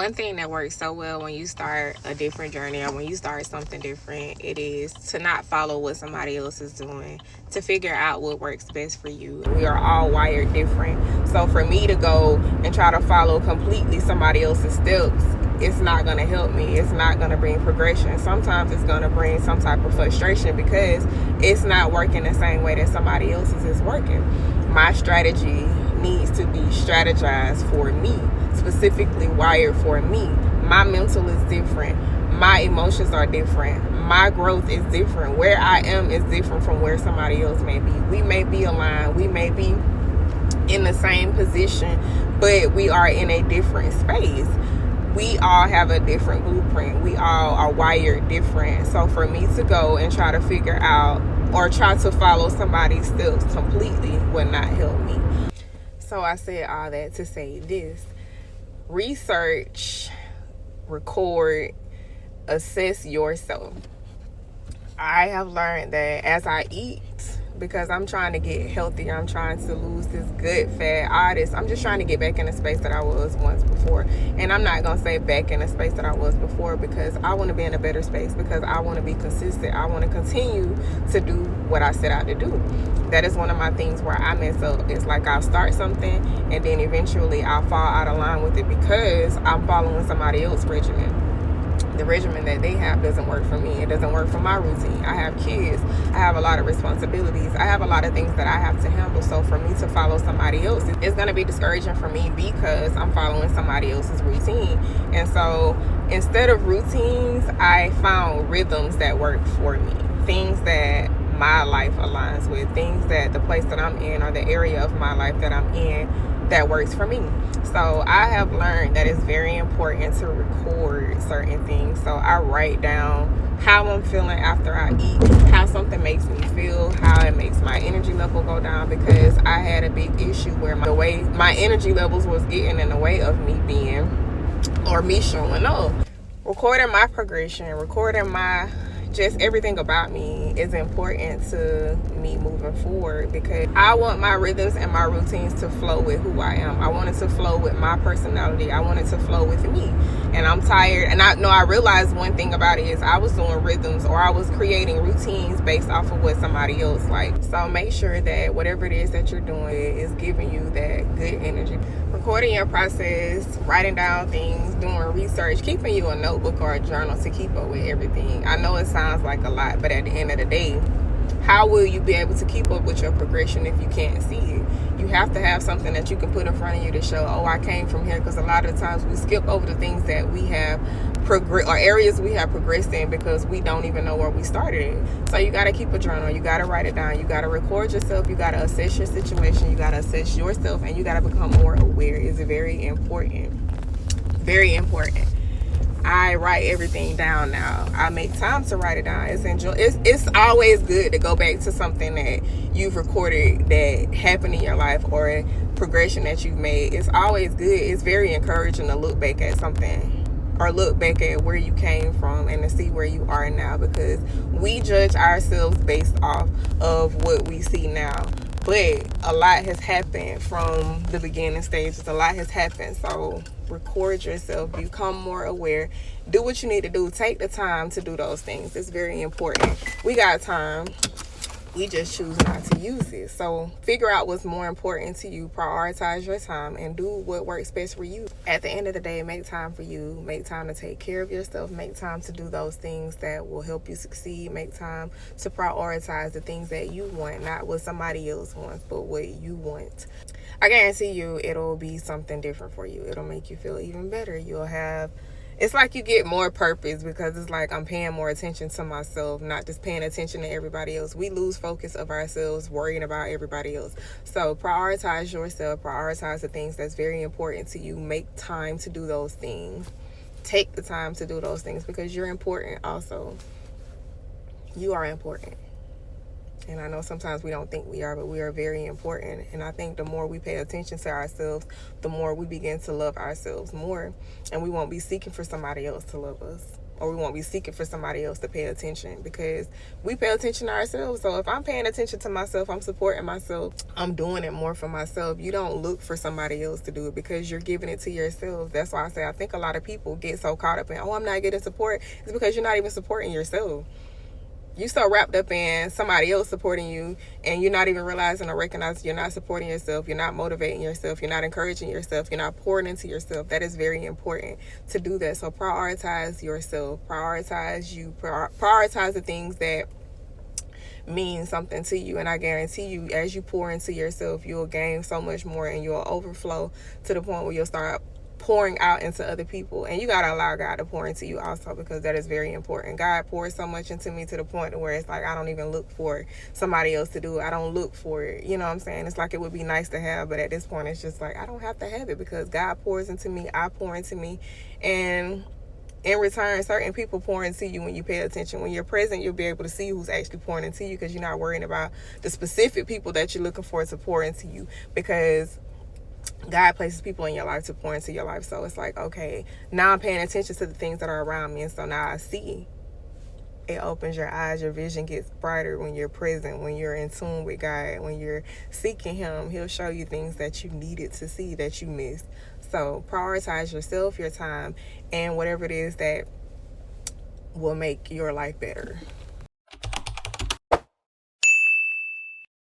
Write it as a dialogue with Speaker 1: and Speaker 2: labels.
Speaker 1: One thing that works so well when you start a different journey or when you start something different, it is to not follow what somebody else is doing, to figure out what works best for you. We are all wired different. So for me to go and try to follow completely somebody else's steps, it's not going to help me. It's not going to bring progression. Sometimes it's going to bring some type of frustration because it's not working the same way that somebody else's is working. My strategy needs to be strategized for me, specifically wired for me. My mental is different. My emotions are different. My growth is different. Where I am is different from where somebody else may be. We may be aligned. We may be in the same position, but we are in a different space. We all have a different blueprint. We all are wired different. So for me to go and try to figure out or try to follow somebody's steps completely would not help me. So I said all that to say this: research, record, assess yourself. I have learned that as I eat, because I'm trying to get healthier, I'm trying to lose this good fat, all this, I'm just trying to get back in the space that I was once before. And I'm not going to say back in the space that I was before, because I want to be in a better space, because I want to be consistent. I want to continue to do what I set out to do. That is one of my things where I mess up. It's like I'll start something and then eventually I'll fall out of line with it because I'm following somebody else's regimen. The regimen that they have doesn't work for me. It doesn't work for my routine. I have kids. I have a lot of responsibilities. I have a lot of things that I have to handle. So for me to follow somebody else, it's going to be discouraging for me because I'm following somebody else's routine. And so instead of routines, I found rhythms that work for me. Things that my life aligns with. Things that the place that I'm in or the area of my life that I'm in that works for me. So I have learned that it's very important to record certain things. So I write down how I'm feeling after I eat, how something makes me feel, how it makes my energy level go down, because I had a big issue where the way my energy levels was getting in the way of me being or me showing up. Recording my progression, recording my just everything about me is important to me moving forward, because I want my rhythms and my routines to flow with who I am. I want it to flow with my personality. I want it to flow with me. And I'm tired. And I realized one thing about it is I was doing rhythms, or I was creating routines based off of what somebody else liked. So make sure that whatever it is that you're doing is giving you that good energy. Recording your process, writing down things, doing research, keeping you a notebook or a journal to keep up with everything. I know it sounds like a lot, but at the end of the day, how will you be able to keep up with your progression if you can't see it? You have to have something that you can put in front of you to show, oh, I came from here, because a lot of the times we skip over the things that we have progressed, or areas we have progressed in, because we don't even know where we started. So you got to keep a journal. You got to write it down. You got to record yourself. You got to assess your situation. You got to assess yourself, and you got to become more aware. It's very important. Very important. I write everything down now. I make time to write it down. It's always good to go back to something that you've recorded that happened in your life, or a progression that you've made. It's always good. It's very encouraging to look back at something, or look back at where you came from and to see where you are now, because we judge ourselves based off of what we see now. But a lot has happened from the beginning stages. A lot has happened. So record yourself. Become more aware. Do what you need to do. Take the time to do those things. It's very important. We got time. We just choose not to use it. So figure out what's more important to you. Prioritize your time and do what works best for you. At the end of the day, make time for you. Make time to take care of yourself. Make time to do those things that will help you succeed. Make time to prioritize the things that you want, not what somebody else wants, but what you want. I guarantee you it'll be something different for you. It'll make you feel even better. It's like you get more purpose, because it's like I'm paying more attention to myself, not just paying attention to everybody else. We lose focus of ourselves worrying about everybody else. So prioritize yourself. Prioritize the things that's very important to you. Make time to do those things. Take the time to do those things, because you're important also. You are important. And I know sometimes we don't think we are, but we are very important. And I think the more we pay attention to ourselves, the more we begin to love ourselves more. And we won't be seeking for somebody else to love us. or we won't be seeking for somebody else to pay attention, because we pay attention to ourselves. So if I'm paying attention to myself, I'm supporting myself, I'm doing it more for myself. You don't look for somebody else to do it because you're giving it to yourself. That's why I say I think a lot of people get so caught up in, oh, I'm not getting support. It's because you're not even supporting yourself. You so wrapped up in somebody else supporting you, and you're not even realizing or recognizing you're not supporting yourself, you're not motivating yourself, you're not encouraging yourself, you're not pouring into yourself. That is very important to do that. So prioritize yourself, prioritize you, prioritize the things that mean something to you. And I guarantee you, as you pour into yourself, you'll gain so much more, and you'll overflow to the point where you'll start pouring out into other people. And you gotta allow God to pour into you also, because that is very important. God pours so much into me to the point where it's like I don't even look for somebody else to do it. I don't look for it. You know what I'm saying? It's like it would be nice to have, but at this point it's just like I don't have to have it, because God pours into me, I pour into me, and in return, certain people pour into you when you pay attention. When you're present, you'll be able to see who's actually pouring into you, because you're not worrying about the specific people that you're looking for to pour into you, because God places people in your life to pour into your life. So it's like, okay, now I'm paying attention to the things that are around me, and so now I see. It opens your eyes, your vision gets brighter when you're present, when you're in tune with God, when you're seeking Him. He'll show you things that you needed to see that you missed. So prioritize yourself, your time, and whatever it is that will make your life better.